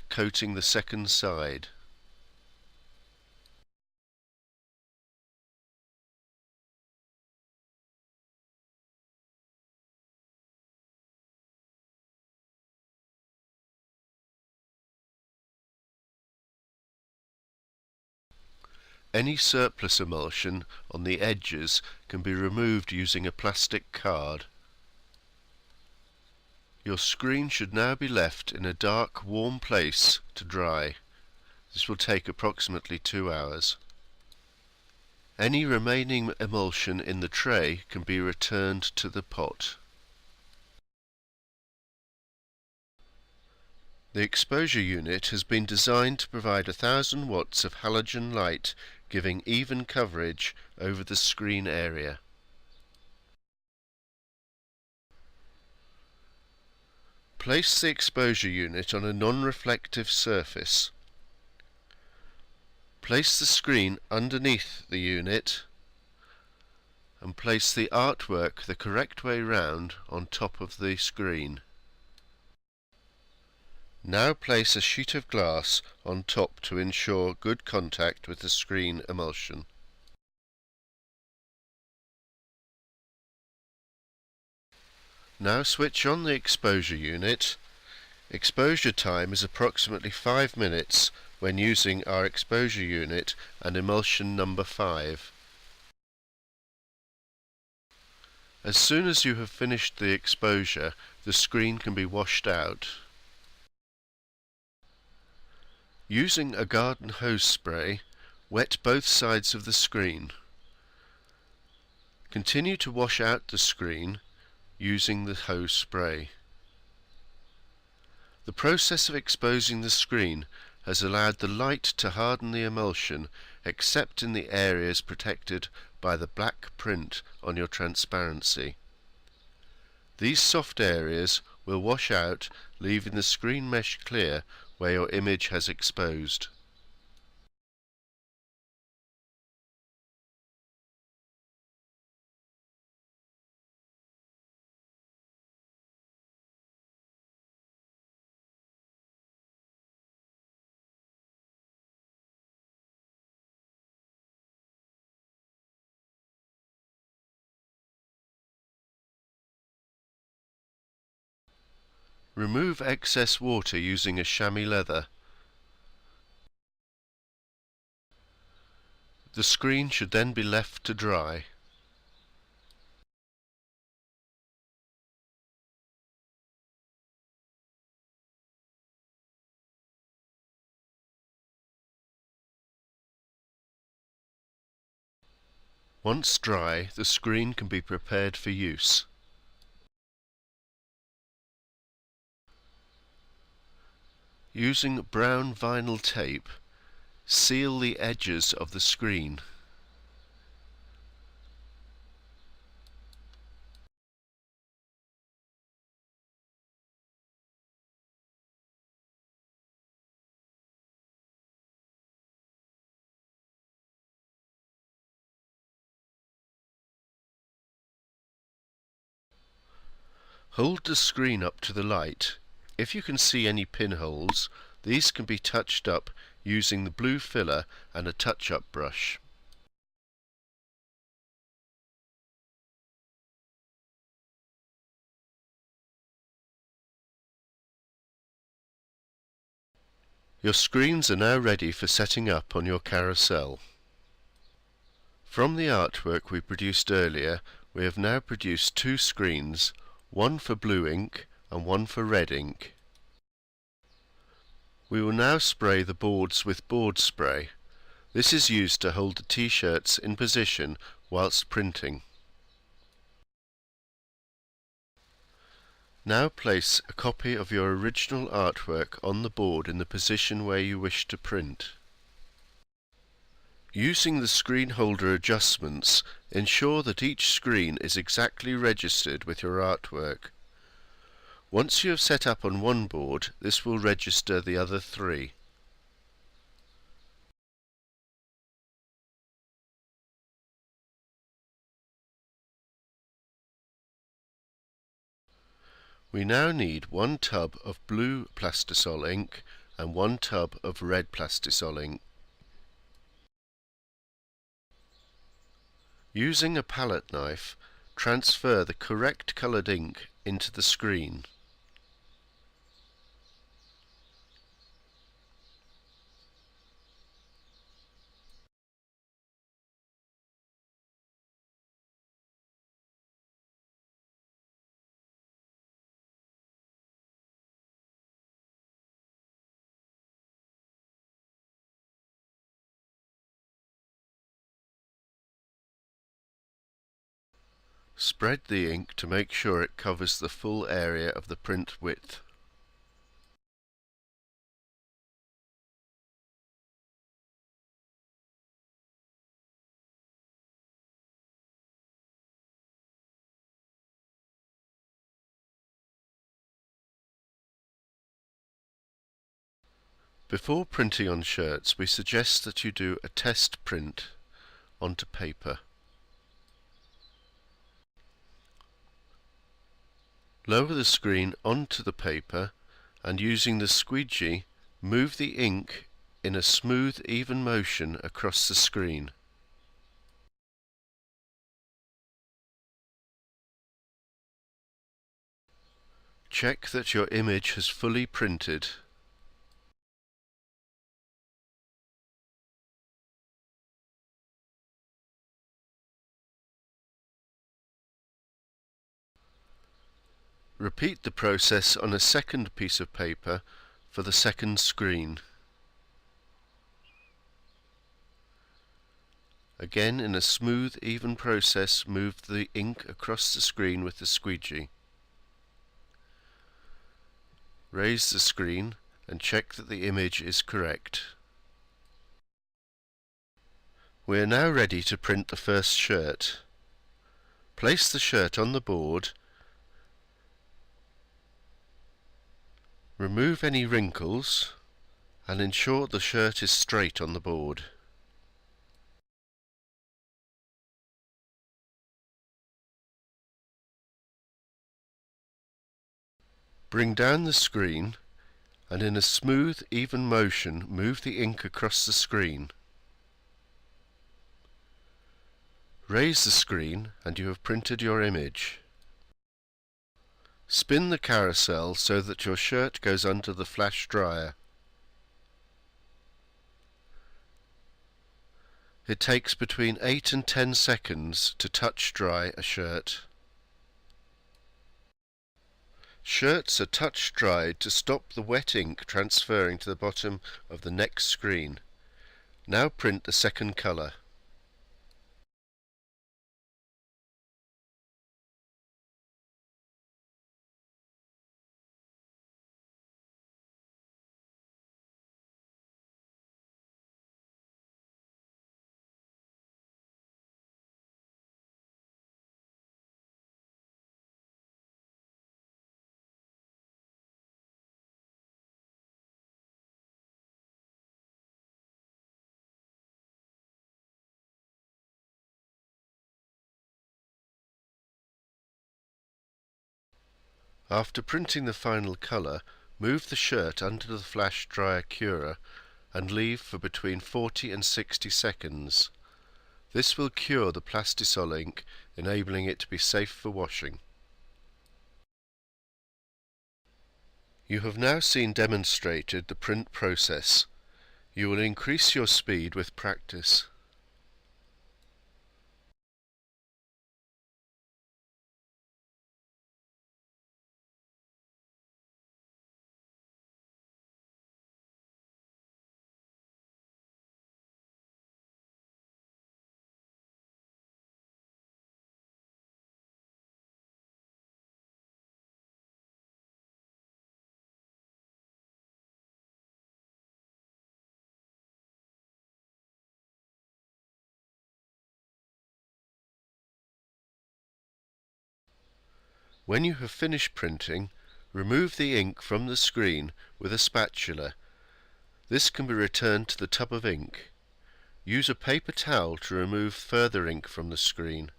coating the second side. Any surplus emulsion on the edges can be removed using a plastic card. Your screen should now be left in a dark, warm place to dry. This will take approximately 2 hours. Any remaining emulsion in the tray can be returned to the pot. The exposure unit has been designed to provide 1000 watts of halogen light, giving even coverage over the screen area. Place the exposure unit on a non-reflective surface. Place the screen underneath the unit and place the artwork the correct way round on top of the screen. Now place a sheet of glass on top to ensure good contact with the screen emulsion. Now switch on the exposure unit. Exposure time is approximately 5 minutes when using our exposure unit and emulsion number 5. As soon as you have finished the exposure, the screen can be washed out. Using a garden hose spray, wet both sides of the screen. Continue to wash out the screen using the hose spray. The process of exposing the screen has allowed the light to harden the emulsion, except in the areas protected by the black print on your transparency. These soft areas will wash out, leaving the screen mesh clear where your image has exposed. Remove excess water using a chamois leather. The screen should then be left to dry. Once dry, the screen can be prepared for use. Using brown vinyl tape, seal the edges of the screen. Hold the screen up to the light. If you can see any pinholes, these can be touched up using the blue filler and a touch-up brush. Your screens are now ready for setting up on your carousel. From the artwork we produced earlier, we have now produced 2 screens, one for blue ink and one for red ink. We will now spray the boards with board spray. This is used to hold the t-shirts in position whilst printing. Now place a copy of your original artwork on the board in the position where you wish to print. Using the screen holder adjustments, ensure that each screen is exactly registered with your artwork. Once you have set up on one board, this will register the other 3. We now need 1 tub of blue Plastisol ink and 1 tub of red Plastisol ink. Using a palette knife, transfer the correct coloured ink into the screen. Spread the ink to make sure it covers the full area of the print width. Before printing on shirts, we suggest that you do a test print onto paper. Lower the screen onto the paper and using the squeegee, move the ink in a smooth, even motion across the screen. Check that your image has fully printed. Repeat the process on a second piece of paper for the second screen. Again, in a smooth, even process, move the ink across the screen with the squeegee. Raise the screen and check that the image is correct. We are now ready to print the first shirt. Place the shirt on the board. Remove any wrinkles and ensure the shirt is straight on the board. Bring down the screen and in a smooth, even motion move the ink across the screen. Raise the screen and you have printed your image. Spin the carousel so that your shirt goes under the flash dryer. It takes between 8 and 10 seconds to touch dry a shirt. Shirts are touch dried to stop the wet ink transferring to the bottom of the next screen. Now print the second colour. After printing the final colour, move the shirt under the flash dryer curer and leave for between 40 and 60 seconds. This will cure the Plastisol ink, enabling it to be safe for washing. You have now seen demonstrated the print process. You will increase your speed with practice. When you have finished printing, remove the ink from the screen with a spatula. This can be returned to the tub of ink. Use a paper towel to remove further ink from the screen.